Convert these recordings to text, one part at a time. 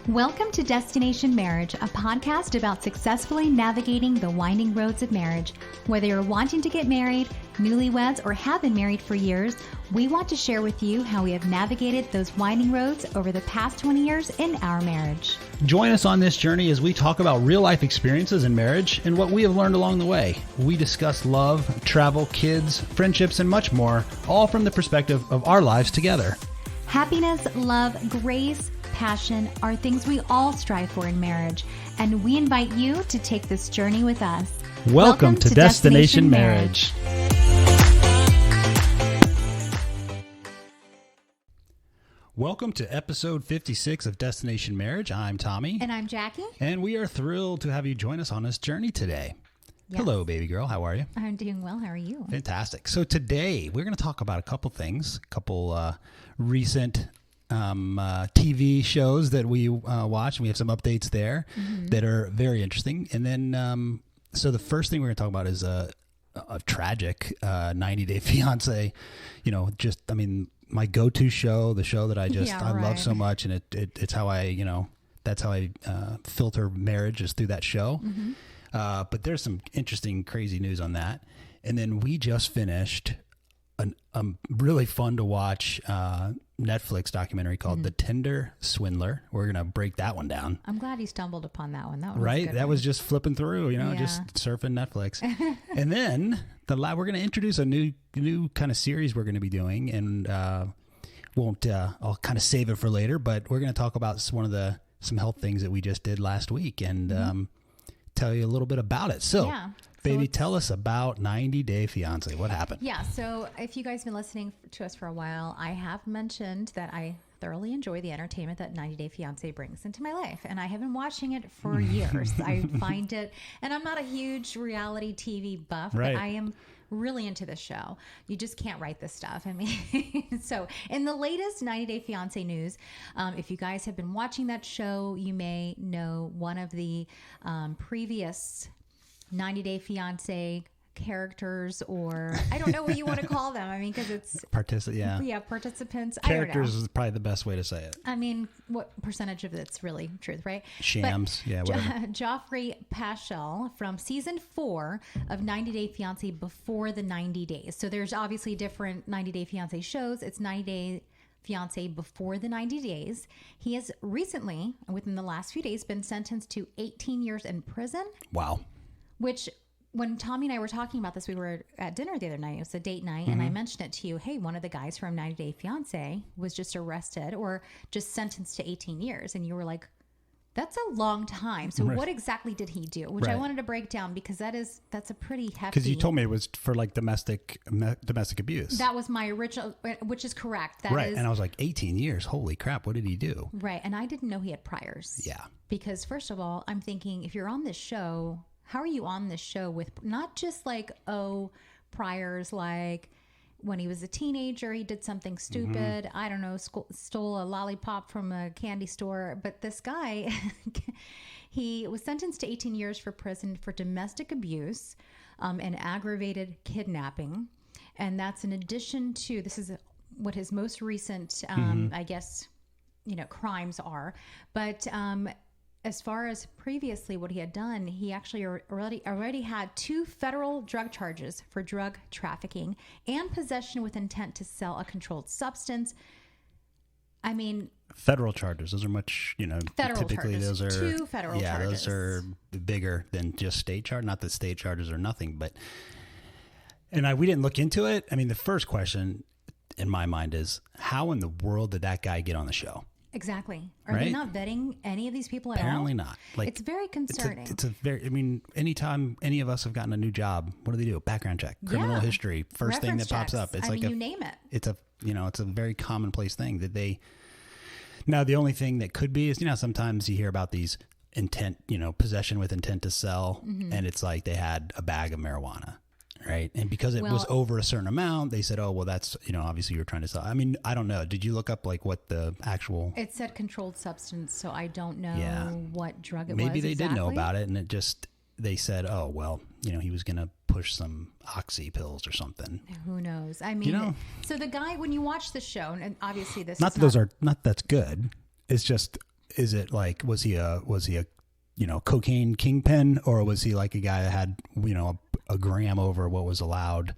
Welcome to Destination Marriage, a podcast about successfully navigating the winding roads of marriage. Whether you're wanting to get married, newlyweds, or have been married for years, we want to share with you how we have navigated those winding roads over the past 20 years in our marriage. Join us on this journey as we talk about real-life experiences in marriage and what we have learned along the way. We discuss love, travel, kids, friendships, and much more, all from the perspective of our lives together. Happiness, love, grace, passion are things we all strive for in marriage, and we invite you to take this journey with us. Welcome to Destination Marriage. Welcome to episode 56 of Destination Marriage. I'm Tommy. And I'm Jackie. And we are thrilled to have you join us on this journey today. Yes. Hello, baby girl. How are you? I'm doing well. How are you? Fantastic. So today we're going to talk about a couple things, a couple recent TV shows that we watch, and we have some updates there that are very interesting. And then, so the first thing we're going to talk about is a tragic 90-Day Fiancé. You know, just, I mean, my go-to show, the show that I love so much, and it's how that's how I filter marriage, is through that show. But there's some interesting, crazy news on that. And then we just finished a really fun to watch Netflix documentary called The Tinder Swindler. We're going to break that one down. I'm glad you stumbled upon that one. That was right? A good that one. was just flipping through, just surfing Netflix. And then we're going to introduce a new kind of series we're going to be doing, and I'll kind of save it for later, but we're going to talk about some health things that we just did last week, and tell you a little bit about it. So baby, tell us about 90-Day Fiancé. What happened? Yeah, so if you guys have been listening to us for a while, I have mentioned that I thoroughly enjoy the entertainment that 90-Day Fiancé brings into my life, and I have been watching it for years. I find it, and I'm not a huge reality TV buff, but I am really into this show. You just can't write this stuff. I mean, so in the latest 90-Day Fiancé news, if you guys have been watching that show, you may know one of the previous 90-Day Fiancé characters, or I don't know what you want to call them. I mean, because it's participants. Characters is probably the best way to say it. I mean, what percentage of it's really truth, right? Shams, whatever. Geoffrey Pashcel from season 4 of 90-Day Fiancé before the 90 days. So there's obviously different 90-Day Fiancé shows. It's 90-Day Fiancé before the 90 days. He has recently, within the last few days, been sentenced to 18 years in prison. Wow. Which, when Tommy and I were talking about this, we were at dinner the other night. It was a date night, and I mentioned it to you. Hey, one of the guys from 90-Day Fiancé was just arrested or just sentenced to 18 years. And you were like, that's a long time. So what exactly did he do? Which I wanted to break down, because that's a pretty hefty. Because you told me it was for like domestic abuse. That was my original, which is correct. And I was like, 18 years. Holy crap. What did he do? Right. And I didn't know he had priors. Yeah. Because first of all, I'm thinking, if you're on this show, how are you on this show with not just like, priors, like when he was a teenager, he did something stupid. I don't know, stole a lollipop from a candy store. But this guy, he was sentenced to 18 years for prison for domestic abuse and aggravated kidnapping. And that's in addition to, this is what his most recent, I guess, crimes are. But as far as previously what he had done, he actually already had 2 federal drug charges for drug trafficking and possession with intent to sell a controlled substance. I mean, federal charges, those are much, federal typically charges. Those are 2 federal charges. Those are bigger than just state charge. Not that state charges are nothing, but, we didn't look into it. I mean, the first question in my mind is, how in the world did that guy get on the show? Exactly. Are they not vetting any of these people at all? Apparently not. Like, it's very concerning. It's a very, anytime any of us have gotten a new job, what do they do? Background check, criminal history, first thing that pops up. It's you name it. It's a very commonplace thing that they, now the only thing that could be is, sometimes you hear about these intent, possession with intent to sell, and it's like they had a bag of marijuana. Right. And because it was over a certain amount, they said, oh, well, that's, obviously you're trying to sell. I mean, I don't know. Did you look up like what the actual... It said controlled substance, so I don't know what drug it was. Maybe they did know about it, and they said, oh, well, he was going to push some oxy pills or something. Who knows? I mean, so the guy, when you watch the show, and obviously this that's good. It's just is it like, was he a cocaine kingpin, or was he like a guy that had, a gram over what was allowed?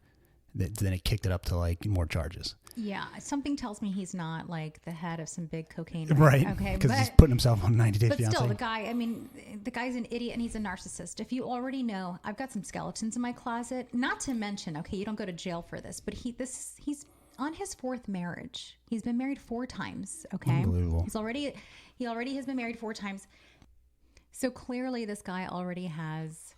Then it kicked it up to like more charges. Yeah, something tells me he's not like the head of some big cocaine right? Okay, because he's putting himself on 90 Day Fiancé. But still, the guy's an idiot and he's a narcissist. If you already know, I've got some skeletons in my closet. Not to mention, okay, you don't go to jail for this, but he's on his 4th marriage. He's been married 4 times. Okay, unbelievable. He already has been married 4 times. So clearly, this guy already has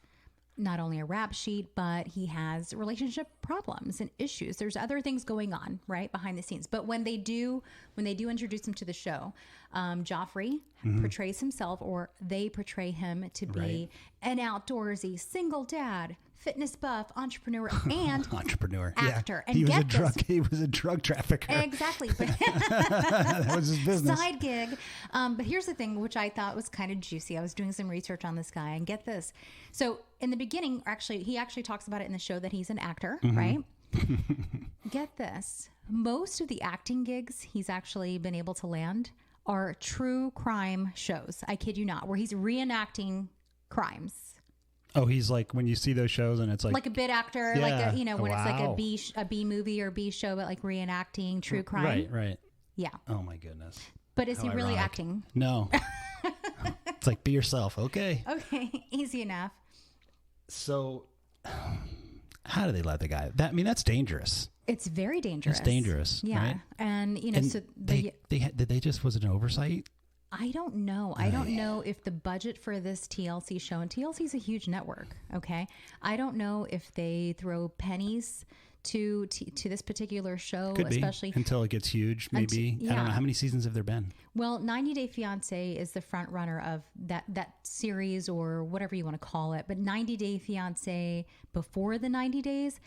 not only a rap sheet, but he has relationship problems and issues. There's other things going on, right, behind the scenes. But when they do introduce him to the show, Geoffrey portrays himself, or they portray him to be an outdoorsy single dad, fitness buff, entrepreneur, and actor. Yeah. And he was a drug trafficker. Exactly. That was his business. Side gig. But here's the thing, which I thought was kind of juicy. I was doing some research on this guy, and get this. So in the beginning, he actually talks about it in the show that he's an actor, right? Get this. Most of the acting gigs he's actually been able to land are true crime shows. I kid you not, where he's reenacting crimes. Oh, he's like, when you see those shows and it's like a bit actor, yeah. like when it's like a B movie or B show, but like reenacting true crime. Right. Yeah. Oh my goodness. But is he really acting? No. It's like, be yourself. Okay. Okay. Easy enough. So how do they let the guy? That's dangerous. It's very dangerous. It's dangerous. Yeah. Right? And so was it an oversight? I don't know. I don't know if the budget for this TLC show, and TLC is a huge network, okay? I don't know if they throw pennies to this particular show, Could especially be, until it gets huge, maybe. I don't know. How many seasons have there been? Well, 90 Day Fiancé is the front runner of that series, or whatever you want to call it. But 90 Day Fiancé before the 90 days,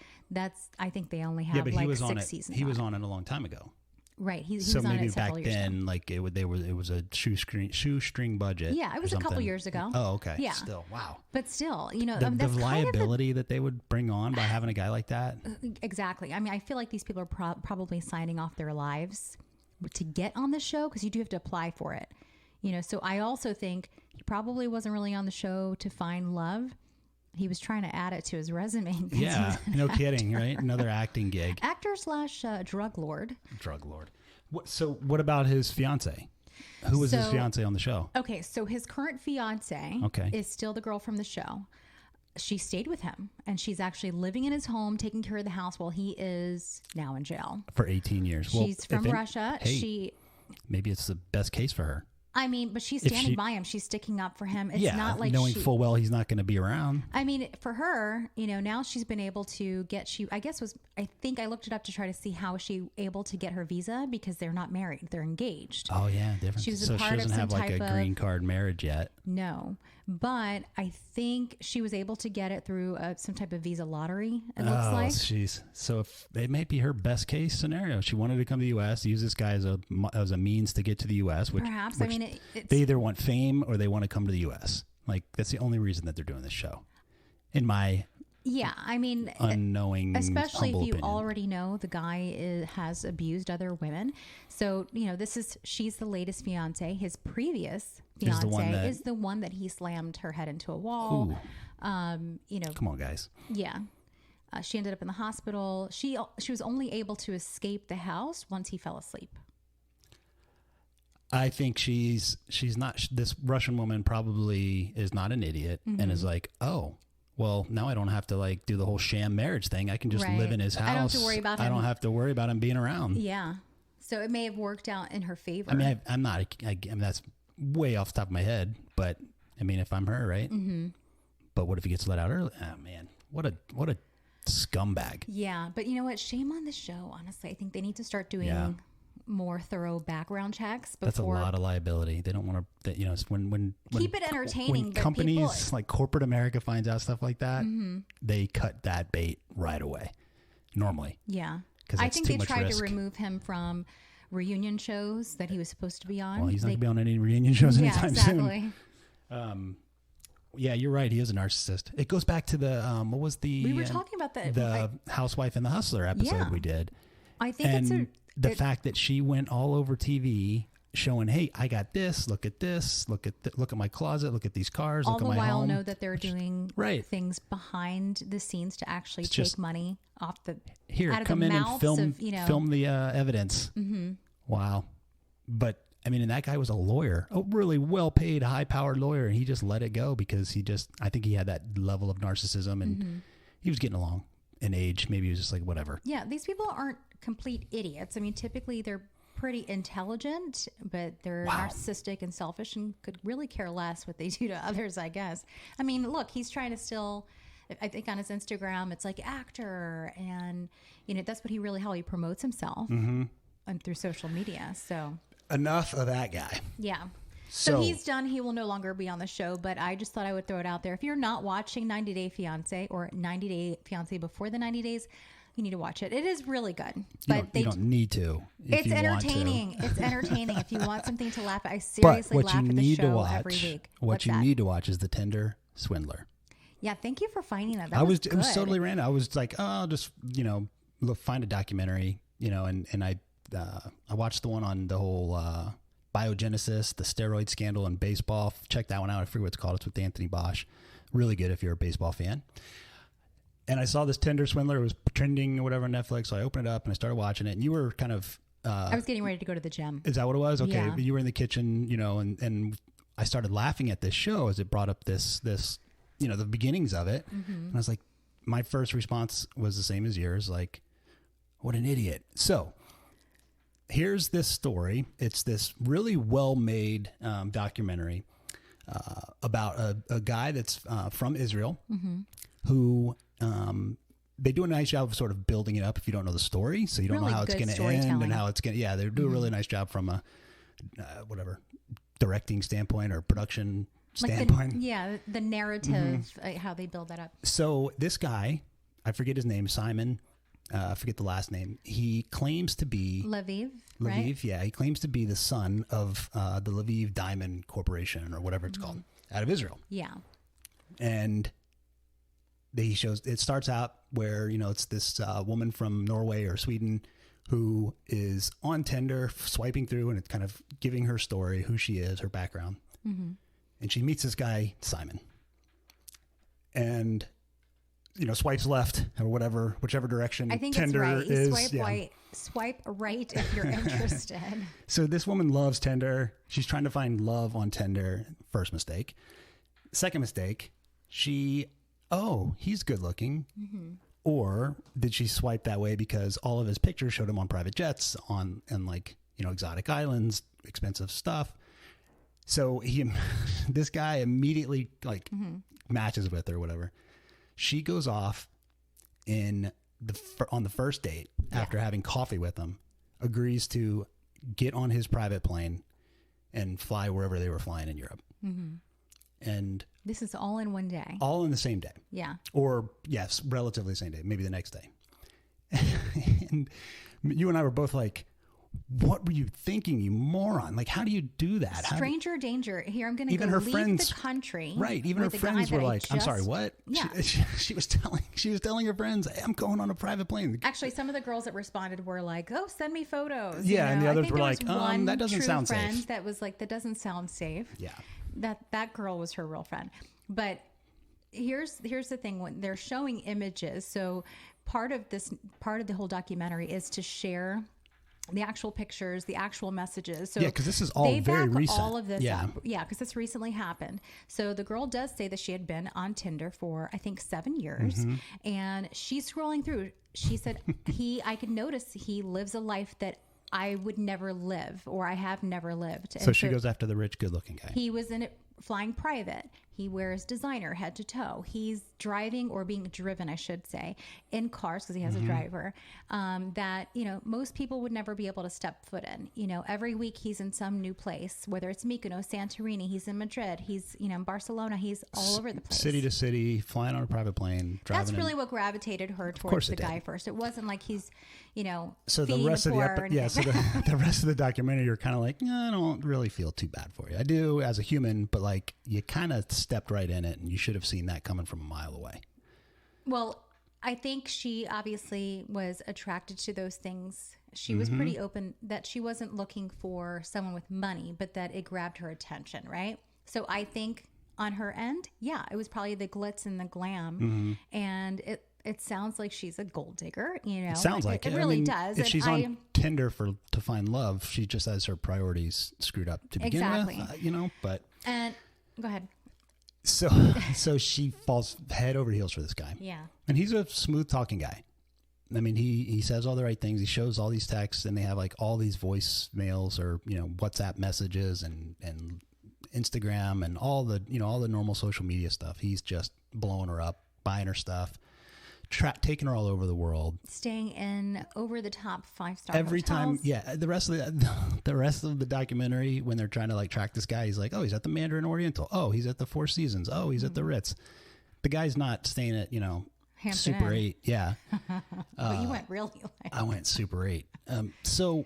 I think they only have but he was 6 seasons. He was on it a long time ago. Right. He so was on maybe it back then, like it was a shoestring budget. Yeah, it was a couple years ago. Oh, okay. Yeah. Still, wow. But still, the that's liability that they would bring on by having a guy like that. Exactly. I mean, I feel like these people are probably signing off their lives to get on the show, because you do have to apply for it. So I also think he probably wasn't really on the show to find love. He was trying to add it to his resume. Yeah, no kidding, right? Another acting gig. Actor / drug lord. Drug lord. So what about his fiance? Who was his fiance on the show? Okay, so his current fiance is still the girl from the show. She stayed with him, and she's actually living in his home, taking care of the house while he is now in jail. For 18 years. She's from Russia. Maybe it's the best case for her. I mean, but she's standing by him. She's sticking up for him. It's not like knowing full well he's not going to be around. I mean, for her, now she's been able to get, I think I looked it up to try to see how she able to get her visa, because they're not married. They're engaged. Oh, yeah. Different. She was so she doesn't have like a green card marriage yet. No. But I think she was able to get it through some type of visa lottery, it looks like. Oh, jeez. So if it may be her best case scenario. She wanted to come to the U.S., use this guy as a means to get to the U.S., Perhaps. I mean, they either want fame or they want to come to the U.S. Like, that's the only reason that they're doing this show. In my unknowing, especially if you opinion. already know the guy has abused other women. So, she's the latest fiance. His previous fiance is the one that he slammed her head into a wall. Come on, guys. Yeah. She ended up in the hospital. She was only able to escape the house once he fell asleep. I think she's not, this Russian woman probably is not an idiot and is like, oh, well, now I don't have to like do the whole sham marriage thing. I can just live in his house. I don't have to worry about him. I don't have to worry about him being around. Yeah. So it may have worked out in her favor. I mean, I mean, that's way off the top of my head, but I mean, if I'm her, right? Mm-hmm. But what if he gets let out early? Oh man, what a scumbag. Yeah. But you know what? Shame on the show. Honestly, I think they need to start doing more thorough background checks before. That's a lot of liability. They don't want to, when keep it entertaining. When companies like corporate America finds out stuff like that, they cut that bait right away. Normally, yeah. I think they tried to remove him from reunion shows that he was supposed to be on. Well, he's not going to be on any reunion shows anytime soon. Exactly. Yeah, you're right. He is a narcissist. It goes back to the what was the we were talking about the Housewife and the Hustler episode we did. I think the fact that she went all over TV showing, hey, I got this. Look at this. Look at my closet. Look at these cars. All look the at my while home. know that they're doing Right. things behind the scenes to actually It's take just, money off the here, out of come the in and mouths film, of, you know. film the evidence. Mm-hmm. Wow. But I mean, and that guy was a lawyer, a really well-paid, high-powered lawyer, and he just let it go because I think he had that level of narcissism, and he was getting along in age. Maybe he was just like, whatever. Yeah, these people aren't complete idiots. I mean, typically they're pretty intelligent, but they're narcissistic and selfish and could really care less what they do to others, I guess. I mean, look, he's trying to still, I think on his Instagram, it's like actor, and, you know, that's what how he promotes himself and through social media. So Enough of that guy. yeah. So he's done. He will no longer be on the show, but I just thought I would throw it out there. If you're not watching 90 Day Fiancé or 90 Day Fiancé before the 90 days, you need to watch it. It is really good. But you don't need to. It's entertaining. It's entertaining. If you want something to laugh at, I seriously laugh at the show every week. What you need to watch is the Tinder Swindler. Yeah, thank you for finding that. It was totally random. I was like, oh, I'll just, find a documentary, and I watched the one on the whole biogenesis, the steroid scandal in baseball. Check that one out. I forget what it's called. It's with Anthony Bosch. Really good if you're a baseball fan. And I saw this Tinder Swindler. It was trending or whatever on Netflix. So I opened it up and I started watching it. And you were kind of... I was getting ready to go to the gym. Is that what it was? Okay. Yeah. You were in the kitchen, and I started laughing at this show as it brought up this the beginnings of it. Mm-hmm. And I was like, my first response was the same as yours. Like, what an idiot. So here's this story. It's this really well-made documentary about a guy that's from Israel who they do a nice job of sort of building it up if you don't know the story. So you don't know how it's going to end and how it's going to, they do a really nice job from a, directing standpoint or production standpoint. The narrative, how they build that up. So this guy, I forget his name, Simon, I forget the last name. He claims to be Lviv, right? Yeah. He claims to be the son of the Lviv Diamond Corporation or whatever it's called out of Israel. Yeah. And it starts out where, it's this woman from Norway or Sweden who is on Tinder swiping through, and it's kind of giving her story, who she is, her background. Mm-hmm. And she meets this guy, Simon, and, swipes left or whichever direction I think Tinder it's right. You is. swipe right if you're interested. So this woman loves Tinder. She's trying to find love on Tinder. First mistake. Second mistake, he's good looking. Mm-hmm. Or did she swipe that way because all of his pictures showed him on private jets and exotic islands, expensive stuff. So this guy immediately matches with her or whatever. She goes off on the first date after having coffee with him, agrees to get on his private plane and fly wherever they were flying in Europe. Mm-hmm. And this is all in one day. All in the same day. Yeah. Or, yes, relatively the same day, maybe the next day. And you and I were both like, what were you thinking, you moron? Like, how do you do that? Stranger danger. Here, I'm going to her leave friends, the country. Right. Even her friends were like, I'm sorry, what? Yeah. She was telling her friends, hey, I'm going on a private plane. Actually, some of the girls that responded were like, oh, send me photos. Yeah. And the others were like, that doesn't sound safe. That was like, that doesn't sound safe. Yeah. That girl was her real friend. But here's the thing, when they're showing images, so part of the whole documentary is to share the actual pictures, the actual messages. So because this is all very recent. All of this up. Yeah, because this recently happened. So the girl does say that she had been on Tinder for, I think, 7 years, and she's scrolling through. She said, I could notice he lives a life that I would never live, or I have never lived. So she goes after the rich, good-looking guy. He was in it flying private. He wears designer head to toe. He's driving, or being driven, I should say, in cars because he has a driver that, most people would never be able to step foot in. Every week he's in some new place, whether it's Mykonos, Santorini, he's in Madrid, he's, in Barcelona, he's all over the place. City to city, flying on a private plane, driving. That's really what gravitated her towards the guy first. It wasn't like he's, so the rest of the rest of the documentary, you're kind of like, I don't really feel too bad for you. I do as a human, but like you kind of stepped right in it, and you should have seen that coming from a mile away. Well, I think she obviously was attracted to those things she was pretty open that she wasn't looking for someone with money, but that it grabbed her attention, right? So I think on her end, yeah, it was probably the glitz and the glam. And it sounds like she's a gold digger, you know. It sounds like it really does. If she's on Tinder to find love, she just has her priorities screwed up to begin with, you know. But and go ahead. So she falls head over heels for this guy. Yeah, and he's a smooth talking guy. I mean, he says all the right things. He shows all these texts, and they have like all these voicemails or WhatsApp messages and Instagram and all the normal social media stuff. He's just blowing her up, buying her stuff. Taking her all over the world, staying in over the top 5-star every hotels. time. Yeah, the rest of the documentary, when they're trying to like track this guy, he's like, oh, he's at the Mandarin Oriental. Oh, he's at the Four Seasons. Oh, he's at the Ritz. The guy's not staying at Hampton Super Inn. 8. Yeah, but you went really high. I went Super 8. So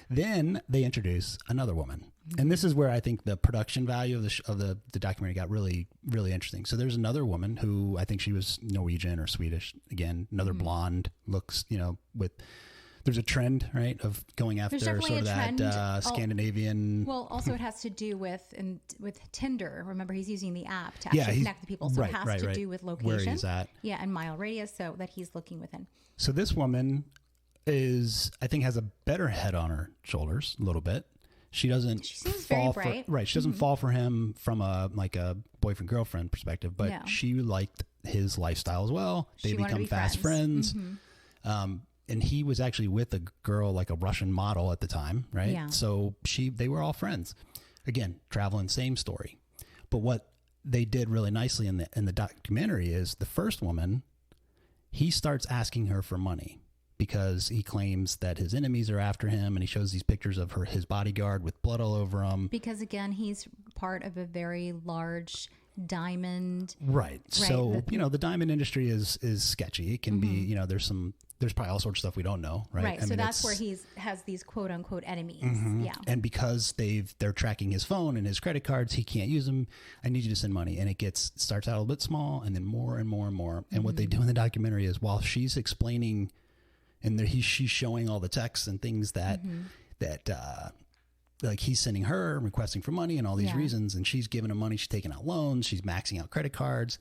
then they introduce another woman. And this is where I think the production value of the documentary got really, really interesting. So there's another woman who I think she was Norwegian or Swedish. Again, another blonde, looks, there's a trend, right, of going after sort of that Scandinavian. Well, also it has to do with Tinder. Remember, he's using the app to actually connect the people. So it has to do with location. Where he's at. Yeah, and mile radius, so that he's looking within. So this woman has a better head on her shoulders a little bit. She doesn't fall for she doesn't fall for him from a boyfriend girlfriend perspective, but she liked his lifestyle as well. They become fast friends. And he was actually with a girl, like a Russian model at the time, right? Yeah. So they were all friends. Again, traveling, same story. But what they did really nicely in the documentary is the first woman, he starts asking her for money, because he claims that his enemies are after him, and he shows these pictures of his bodyguard with blood all over him. Because again, he's part of a very large diamond. Right. So, the diamond industry is sketchy. It can be, there's probably all sorts of stuff we don't know. Right. Right. So that's where has these quote unquote enemies. Yeah. And because they're tracking his phone and his credit cards, he can't use them. I need you to send money. And it starts out a little bit small and then more and more and more. And what they do in the documentary is, while she's explaining, and she's showing all the texts and things that like he's sending her, requesting for money and all these reasons, and she's giving him money. She's taking out loans. She's maxing out credit cards.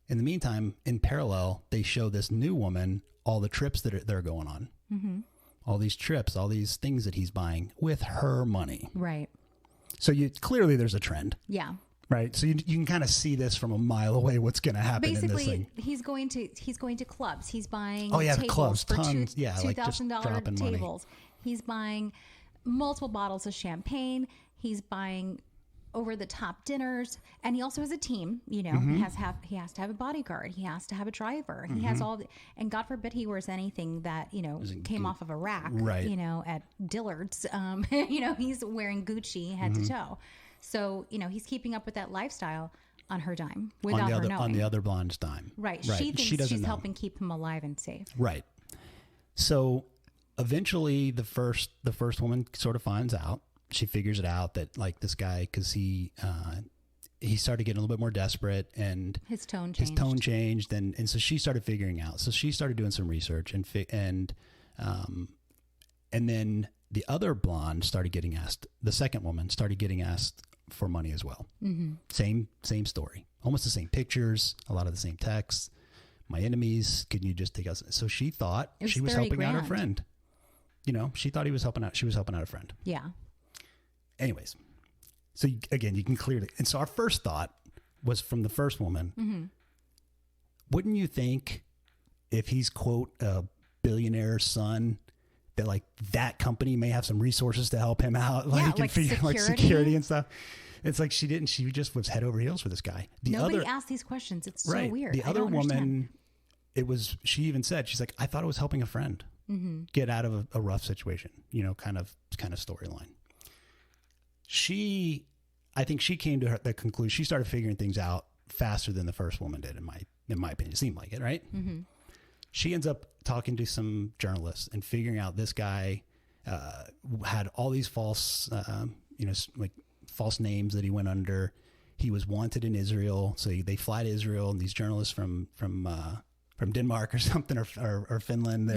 In the meantime, in parallel, they show this new woman all the trips that they're going on, all these trips, all these things that he's buying with her money. Right. So clearly there's a trend. Yeah. Right. So you can kind of see this from a mile away, what's going to happen in this thing. He's going to clubs. He's buying tables clubs, for tons. $2,000 tables. He's buying multiple bottles of champagne. He's buying over the top dinners, and he also has a team. He has to have a bodyguard. He has to have a driver. He has all and God forbid he wears anything that came off of a rack. Right. At Dillard's. He's wearing Gucci head to toe. So, he's keeping up with that lifestyle on her dime without her knowing. On the other blonde's dime. Right. She thinks she's helping keep him alive and safe. Right. So eventually the first woman sort of finds out. She figures it out that like this guy, because he started getting a little bit more desperate, and his tone changed. And so she started figuring out. So she started doing some research and then the other blonde started getting asked, the second woman started getting asked for money as well. Same story, almost the same pictures, a lot of the same texts. My enemies, can you just take us? So she thought she was helping out her friend. She thought she was helping out a friend. Yeah. Anyways, so again, you can clearly, and so our first thought was from the first woman. Wouldn't you think if he's quote a billionaire's son, that like that company may have some resources to help him out, like security and stuff? It's like she didn't. She just was head over heels for this guy. Nobody asked these questions. It's so weird. The other woman, she even said, she's like, I thought it was helping a friend get out of a rough situation, kind of storyline. I think she came to the conclusion. She started figuring things out faster than the first woman did, in my opinion. It seemed like it, right? She ends up talking to some journalists and figuring out this guy had all these false, false names that he went under. He was wanted in Israel, so they fly to Israel, and these journalists from Denmark or something or Finland,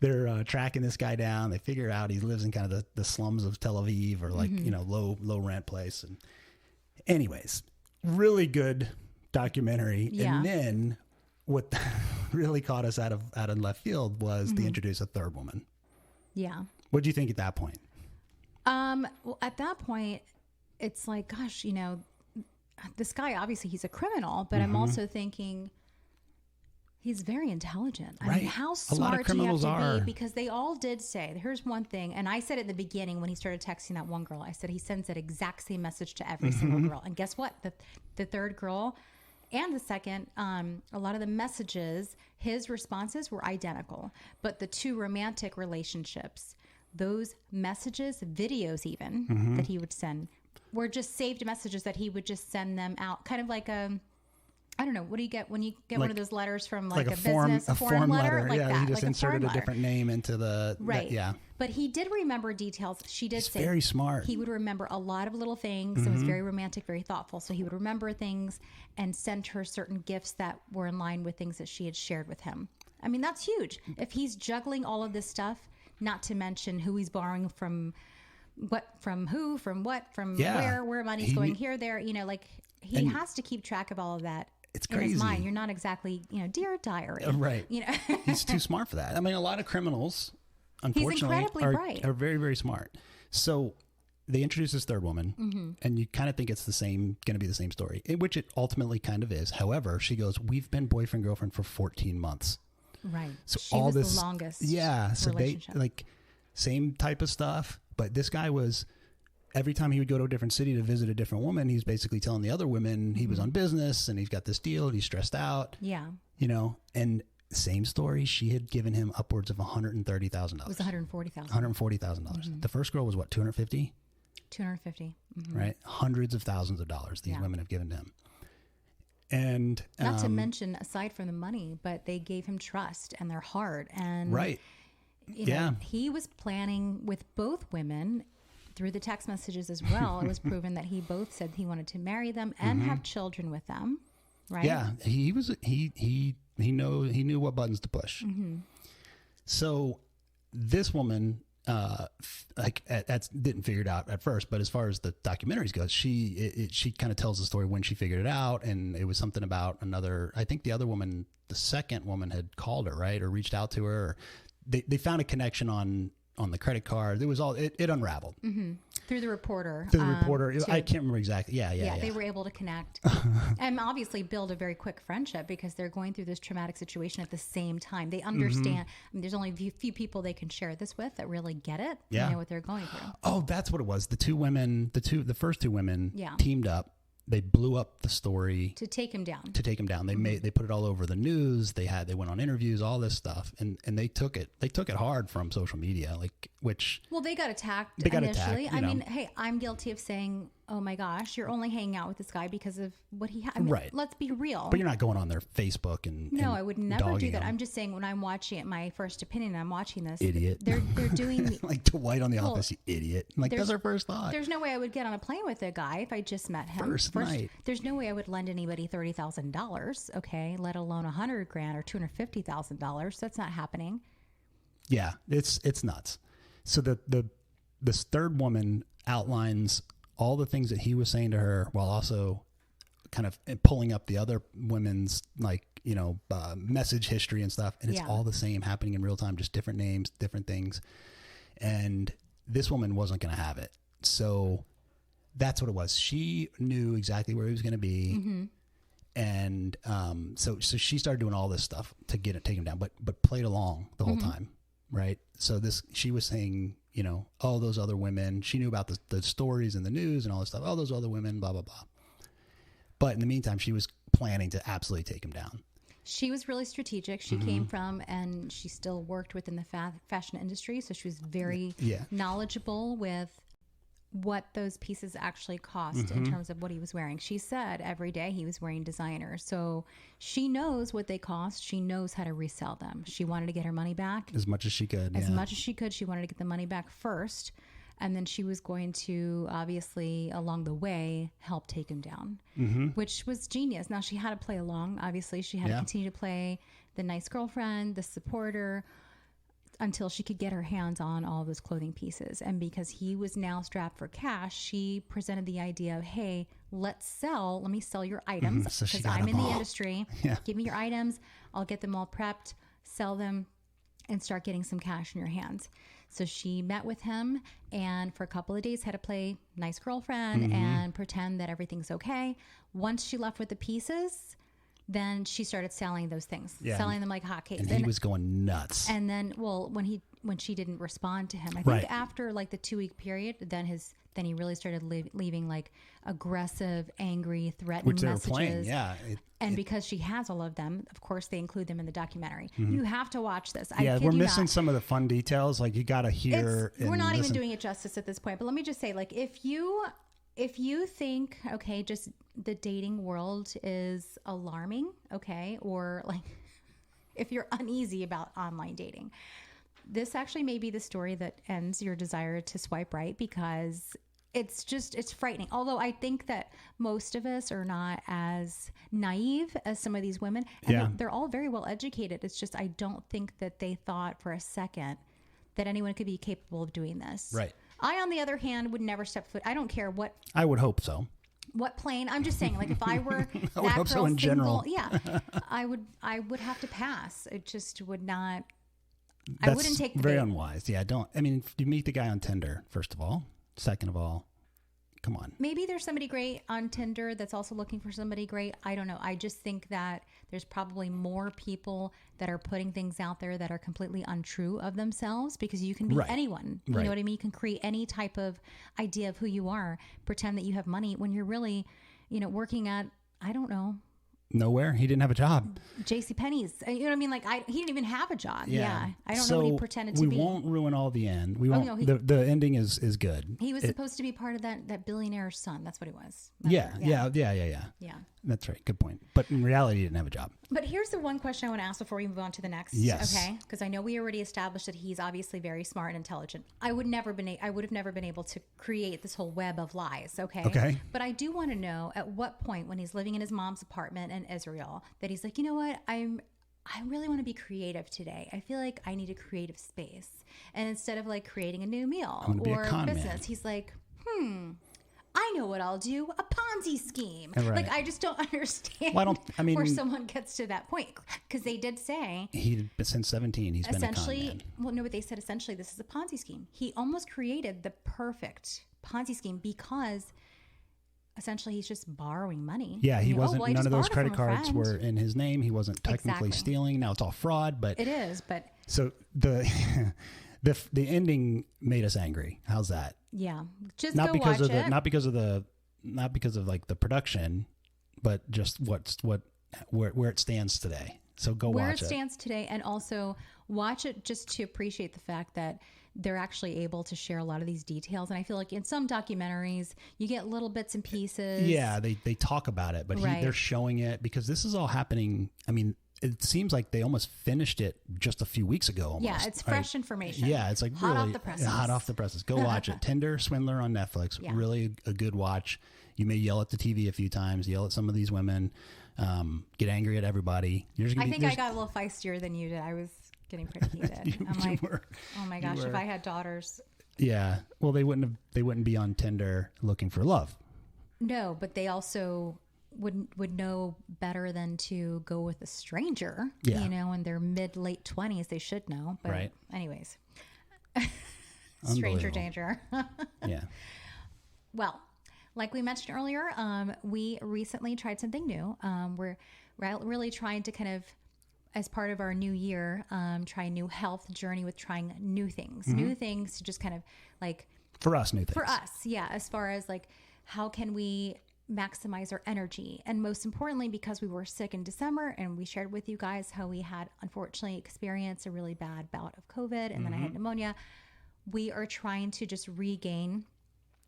they're tracking this guy down. They figure out he lives in kind of the slums of Tel Aviv, or like, low rent place. And anyways, really good documentary. Yeah. And then what really caught us out of left field was they introduced a third woman. Yeah. What do you think at that point? Well, at that point, it's like, gosh, this guy, obviously he's a criminal, but I'm also thinking he's very intelligent. I mean, how smart do you have to be? Because they all did say, here's one thing. And I said at the beginning when he started texting that one girl, I said he sends that exact same message to every single girl. And guess what? The third girl and the second, a lot of the messages, his responses were identical. But the two romantic relationships, those messages, videos even, that he would send, were just saved messages that he would just send them out. Kind of like I don't know, what do you get when you get one of those letters from like a business, a form letter? Like that, he just like inserted a different name into the... Right. Yeah. But he did remember details. She did say... very smart. He would remember a lot of little things. It was very romantic, very thoughtful. So he would remember things and send her certain gifts that were in line with things that she had shared with him. I mean, that's huge. If he's juggling all of this stuff, not to mention who he's borrowing from... from where money's going here, there, like he has to keep track of all of that. It's crazy. In his mind. You're not exactly, dear diary. Right. He's too smart for that. I mean, a lot of criminals, unfortunately, are very, very smart. So they introduce this third woman, and you kind of think it's going to be the same story, which it ultimately kind of is. However, she goes, we've been boyfriend, girlfriend for 14 months. Right. So she all was this, the longest so relationship. they same type of stuff, but this guy was, every time he would go to a different city to visit a different woman, he's basically telling the other women he was on business and he's got this deal and he's stressed out. Yeah. And same story. She had given him upwards of $130,000. It was $140,000. $140,000. The first girl was what, $250,000? $250,000. Right. Hundreds of thousands of dollars these women have given to him. And not to mention, aside from the money, but they gave him trust and their heart. And right. He was planning with both women through the text messages as well. It was proven that he both said he wanted to marry them and have children with them. Right. Yeah. He knew what buttons to push. So this woman, didn't figure it out at first, but as far as the documentaries goes, she kind of tells the story when she figured it out. And it was something about I think the other woman, the second woman had called her, right. Or reached out to her, or they found a connection on the credit card. It was all, it unraveled. Through the reporter. I can't remember exactly. Yeah. They were able to connect and obviously build a very quick friendship because they're going through this traumatic situation at the same time. They understand. I mean, there's only a few people they can share this with that really get it. Yeah. They know what they're going through. Oh, that's what it was. The first two women teamed up. They blew up the story to take him down. They put it all over the news. They went on interviews, all this stuff, and they took it hard from social media, they got attacked initially. I mean, hey, I'm guilty of saying, oh my gosh, you're only hanging out with this guy because of what he had. I mean, right. Let's be real. But you're not going on their Facebook No, I would never do that. Him. I'm just saying when I'm watching it, my first opinion, I'm watching this. Idiot. They're doing like Dwight on The Office, you idiot. That's our first thought. There's no way I would get on a plane with a guy if I just met him. First night. There's no way I would lend anybody $30,000, okay, let alone $100,000 or $250,000. That's not happening. Yeah, it's nuts. So this third woman outlines all the things that he was saying to her while also kind of pulling up the other women's message history and stuff. And it's all the same, happening in real time, just different names, different things. And this woman wasn't going to have it. So that's what it was. She knew exactly where he was going to be. And so she started doing all this stuff to take him down, but played along the whole time. Right. So she was saying, oh, those other women, she knew about the stories in the news and all this stuff. Oh, those other women, blah, blah, blah. But in the meantime, she was planning to absolutely take him down. She was really strategic. She came from, and she still worked within the fashion industry. So she was very knowledgeable with what those pieces actually cost in terms of what he was wearing. She said every day he was wearing designer. So she knows what they cost. She knows how to resell them. She wanted to get her money back. As much as she could. As much as she could. She wanted to get the money back first. And then she was going to, obviously, along the way, help take him down, which was genius. Now, she had to play along. Obviously, she had to continue to play the nice girlfriend, the supporter, until she could get her hands on all those clothing pieces. And because he was now strapped for cash, she presented the idea of, hey, let me sell your items because I'm in the industry. Yeah. Give me your items. I'll get them all prepped, sell them, and start getting some cash in your hands. So she met with him and for a couple of days had to play nice girlfriend and pretend that everything's okay. Once she left with the pieces, then she started selling those things, selling them like hotcakes. And he was going nuts. And then, when she didn't respond to him, I think after like the 2-week period, then he really started leaving like aggressive, angry, threatening messages. They were playing, yeah. And because she has all of them, of course, they include them in the documentary. You have to watch this. We're missing some of the fun details. Like you got to hear. We're not even doing it justice at this point. But let me just say, like, if you think, okay, just the dating world is alarming, okay, or like if you're uneasy about online dating, this actually may be the story that ends your desire to swipe right, because it's frightening. Although I think that most of us are not as naive as some of these women. And they're all very well educated. It's just, I don't think that they thought for a second that anyone could be capable of doing this. Right. I, on the other hand, would never step foot. I don't care what. I would hope so. What plane? I'm just saying, like, if I were I would hope so in general. I would have to pass. It just would not. That's I wouldn't take the very bait. unwise. Yeah, don't. I mean, if you meet the guy on Tinder, first of all. Second of all, come on. Maybe there's somebody great on Tinder that's also looking for somebody great. I don't know. I just think that there's probably more people that are putting things out there that are completely untrue of themselves, because you can be anyone. You know what I mean? You can create any type of idea of who you are, pretend that you have money when you're really, working at, I don't know. Nowhere. He didn't have a job. JCPenney's. You know what I mean? Like, he didn't even have a job. Yeah. I don't know what he pretended to be. We won't ruin all the end. We won't. No, the ending is good. He was supposed to be part of that billionaire's son. That's what he was. Yeah. That's right. Good point. But in reality, he didn't have a job. But here's the one question I want to ask before we move on to the next. Yes. Okay. Because I know we already established that he's obviously very smart and intelligent. I would have never been able to create this whole web of lies. Okay. But I do want to know at what point, when he's living in his mom's apartment in Israel, that he's like, you know what, I really want to be creative today. I feel like I need a creative space. And instead of like creating a new meal or a business, he's like, I know what I'll do. A Ponzi scheme. Right. Like, I just don't understand where someone gets to that point. Because they did say... since 17, he's been a con man. Well, no, but they said essentially this is a Ponzi scheme. He almost created the perfect Ponzi scheme because... essentially, he's just borrowing money. Yeah, he wasn't. None of those credit cards were in his name. He wasn't technically stealing. Now it's all fraud, but it is. But so the ending made us angry. How's that? Yeah, just not go because watch of it. Not because of like the production, but just where it stands today. So go watch it. Where it stands today, and also watch it just to appreciate the fact that they're actually able to share a lot of these details. And I feel like in some documentaries, you get little bits and pieces. Yeah, they talk about it, but they're showing it because this is all happening. I mean, it seems like they almost finished it just a few weeks ago. Almost. Yeah, it's fresh information. Yeah, it's like hot off the presses. Hot off the presses. Go watch it. Tinder Swindler on Netflix. Yeah. Really a good watch. You may yell at the TV a few times, yell at some of these women, get angry at everybody. I think I got a little feistier than you did. I was getting pretty heated. I'm like, oh my gosh, if I had daughters. Yeah. Well, they wouldn't be on Tinder looking for love. No, but they also would know better than to go with a stranger. Yeah. In their late 20s, they should know. But anyways, stranger danger. Yeah. Well, like we mentioned earlier, we recently tried something new. We're really trying to kind of, as part of our new year, try a new health journey with trying new things. New things to just kind of like... For us, new things. For us, yeah. As far as like, how can we maximize our energy? And most importantly, because we were sick in December and we shared with you guys how we had unfortunately experienced a really bad bout of COVID and then I had pneumonia. We are trying to just regain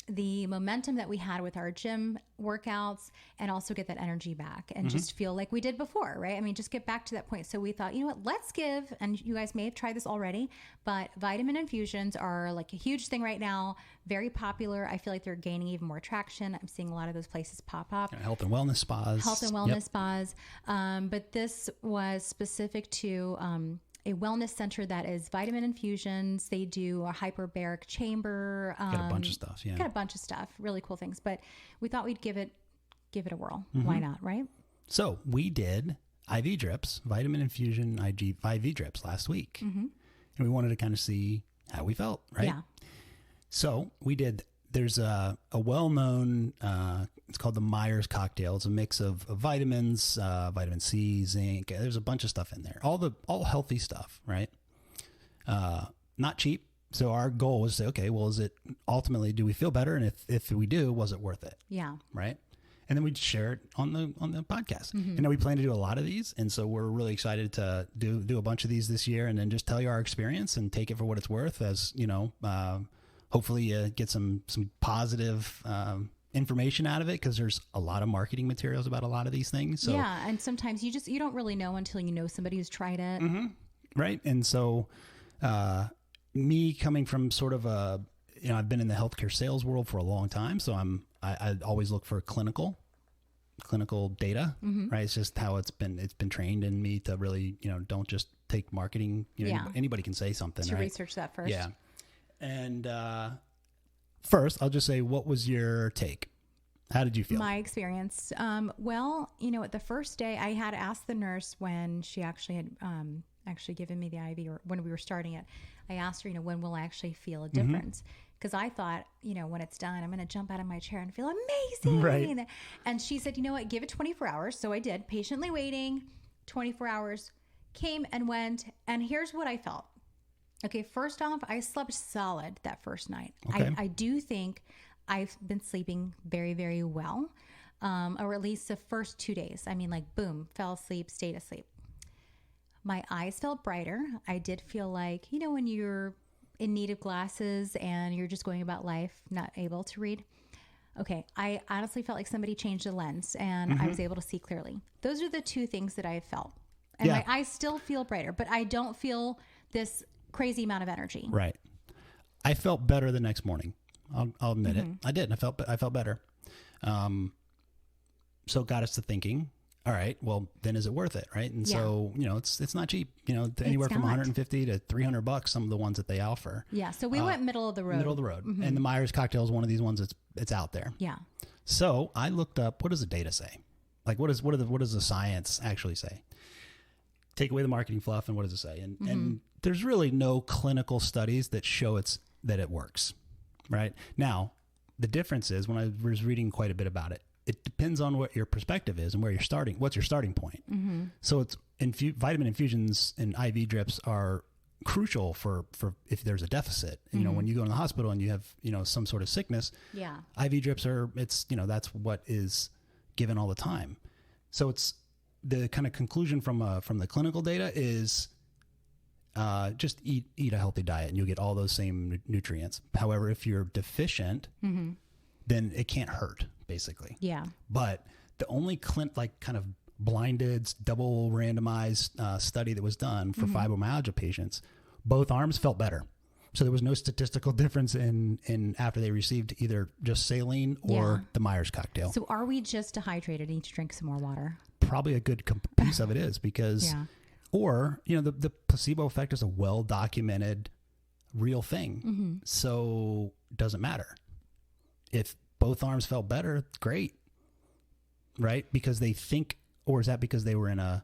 the momentum that we had with our gym workouts and also get that energy back and just feel like we did before, right? I mean, just get back to that point. So we thought, you know what, let's give, and you guys may have tried this already, but vitamin infusions are like a huge thing right now. Very popular. I feel like they're gaining even more traction. I'm seeing a lot of those places pop up. Health and wellness spas. Health and wellness spas. But this was specific to a wellness center that is vitamin infusions. They do a hyperbaric chamber. Got a bunch of stuff. Yeah. Got a bunch of stuff. Really cool things. But we thought we'd give it a whirl. Why not? Right. So we did IV drips, vitamin infusion IV drips last week. And we wanted to kind of see how we felt. Right. Yeah. So we did. There's a well-known, it's called the Myers cocktail. It's a mix of vitamins, vitamin C, zinc. There's a bunch of stuff in there. All healthy stuff, right? Not cheap. So our goal was to say, okay, well, is it ultimately, do we feel better? And if we do, was it worth it? Yeah. Right. And then we'd share it on the podcast. And now we plan to do a lot of these. And so we're really excited to do a bunch of these this year and then just tell you our experience and take it for what it's worth as, hopefully get some positive information out of it, because there's a lot of marketing materials about a lot of these things. So, yeah, and sometimes you don't really know until you know somebody who's tried it. Right. And so me coming from sort of I've been in the healthcare sales world for a long time, so I always look for clinical data, right? It's just how it's been trained in me to really, don't just take marketing. Anybody can say something. To right? research that first. Yeah. And first, I'll just say, what was your take? How did you feel? My experience. Well, the first day I had asked the nurse when she actually had given me the IV, or when we were starting it. I asked her, when will I actually feel a difference? Because I thought, when it's done, I'm going to jump out of my chair and feel amazing. Right. And she said, you know what, give it 24 hours. So I did, patiently waiting. 24 hours came and went. And here's what I felt. Okay, first off, I slept solid that first night. Okay. I do think I've been sleeping very, very well, or at least the first 2 days. I mean, boom, fell asleep, stayed asleep. My eyes felt brighter. I did feel like, when you're in need of glasses and you're just going about life, not able to read. Okay, I honestly felt like somebody changed the lens and I was able to see clearly. Those are the two things that I felt. And my eyes still feel brighter, but I don't feel this crazy amount of energy. Right. I felt better the next morning. I'll admit it. I did. I felt better. So it got us to thinking, all right, well, then is it worth it? Right. And so, it's not cheap, anywhere from $150 to $300, some of the ones that they offer. Yeah. So we went middle of the road. And the Myers cocktail is one of these ones it's out there. Yeah. So I looked up, what does the data say? What does the science actually say? Take away the marketing fluff, and what does it say? And there's really no clinical studies that show that it works, right? Now, the difference is, when I was reading quite a bit about it, it depends on what your perspective is and what's your starting point. So it's vitamin infusions and IV drips are crucial for if there's a deficit. When you go to the hospital and you have, some sort of sickness, IV drips that's what is given all the time. So it's the kind of conclusion from the clinical data is just eat a healthy diet and you'll get all those same nutrients. However, if you're deficient, then it can't hurt, basically. Yeah. But the only kind of blinded, double randomized study that was done for fibromyalgia patients, both arms felt better. So there was no statistical difference in after they received either just saline or the Myers cocktail. So are we just dehydrated and need to drink some more water? Probably a good piece of it is because, or, the placebo effect is a well-documented real thing. So it doesn't matter. If both arms felt better, great. Right? Because they think, or is that because they were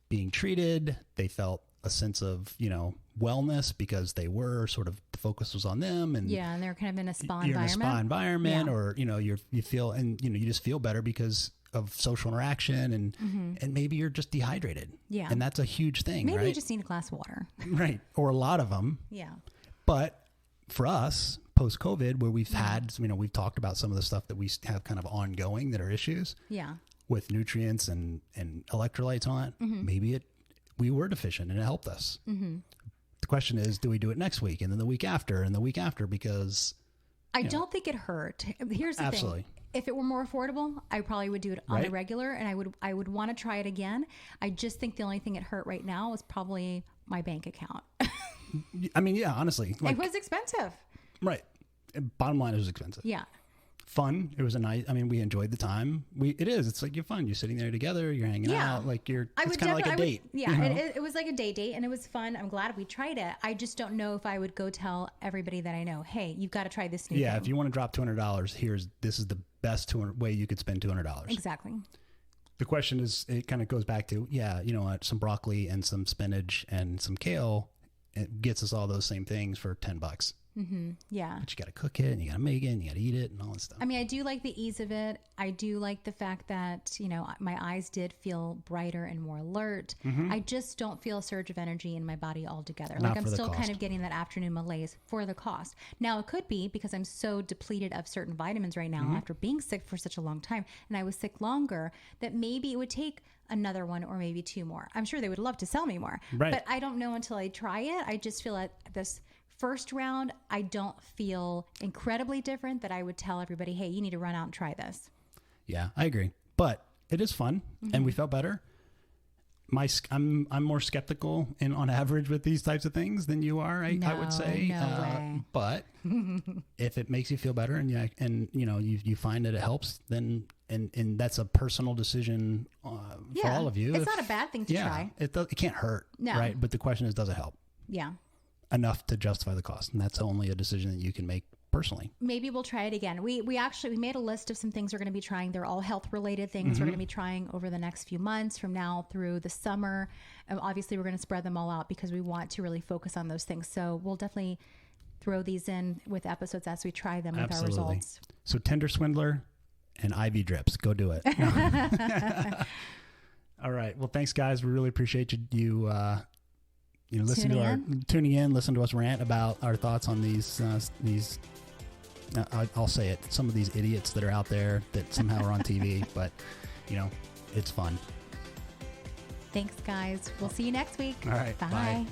being treated. They felt a sense of, wellness because they were sort of, the focus was on them. And and they're kind of in a spa you're environment. in a spa environment or, you feel, and, you just feel better because of social interaction and maybe you're just dehydrated. Yeah. And that's a huge thing, maybe right? you just need a glass of water. Right. Or a lot of them. Yeah. But for us, post-COVID, where we've had, we've talked about some of the stuff that we have kind of ongoing that are issues. Yeah. With nutrients and electrolytes on it, maybe we were deficient and it helped us. The question is, do we do it next week and then the week after and the week after? Because I don't think it hurt. Here's the thing. If it were more affordable, I probably would do it on the regular, and I would want to try it again. I just think the only thing it hurt right now is probably my bank account. I mean, yeah, honestly. It was expensive. Right. Bottom line, it was expensive. Yeah. fun. It was a nice, I mean, we enjoyed the time. It's like, you're fun. You're sitting there together, you're hanging out, like it's kind of like a date. It was like a date and it was fun. I'm glad we tried it. I just don't know if I would go tell everybody that I know, hey, you've got to try this new thing. If you want to drop $200, this is the best way you could spend $200. Exactly. The question is, it kind of goes back to, some broccoli and some spinach and some kale, it gets us all those same things for $10. Mm-hmm. Yeah. But you got to cook it and you got to make it and you got to eat it and all that stuff. I mean, I do like the ease of it. I do like the fact that, my eyes did feel brighter and more alert. Mm-hmm. I just don't feel a surge of energy in my body altogether. Not I'm for the still cost. kind of getting that afternoon malaise for the cost. Now, it could be because I'm so depleted of certain vitamins right now after being sick for such a long time, and I was sick longer, that maybe it would take another one or maybe two more. I'm sure they would love to sell me more. Right. But I don't know until I try it. I just feel at this first round, I don't feel incredibly different that I would tell everybody, hey, you need to run out and try this. Yeah, I agree. But it is fun and we felt better. I'm more skeptical on average with these types of things than you are, I would say. No way. But if it makes you feel better and you find that it helps, then and that's a personal decision for all of you. It's not a bad thing to try. It can't hurt, right? But the question is, does it help? Yeah. Enough to justify the cost, and that's only a decision that you can make personally. Maybe we'll try it again. We made a list of some things we're going to be trying. They're all health related things we're going to be trying over the next few months from now through the summer. And obviously we're going to spread them all out because we want to really focus on those things. So we'll definitely throw these in with episodes as we try them with our results. So Tinder Swindler and IV drips, go do it. All right. Well, thanks guys. We really appreciate you tuning in, listen to us rant about our thoughts on these I'll say it, some of these idiots that are out there that somehow are on TV, but it's fun. Thanks guys. We'll see you next week. All right. Bye.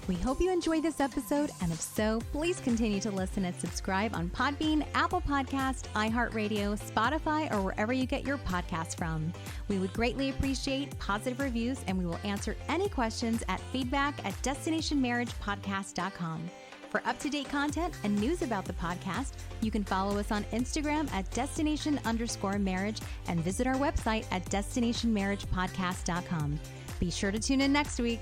We hope you enjoyed this episode, and if so, please continue to listen and subscribe on Podbean, Apple Podcast, iHeartRadio, Spotify, or wherever you get your podcasts from. We would greatly appreciate positive reviews, and we will answer any questions at feedback@destinationmarriagepodcast.com. For up-to-date content and news about the podcast, you can follow us on Instagram at destination_marriage and visit our website at destinationmarriagepodcast.com. Be sure to tune in next week.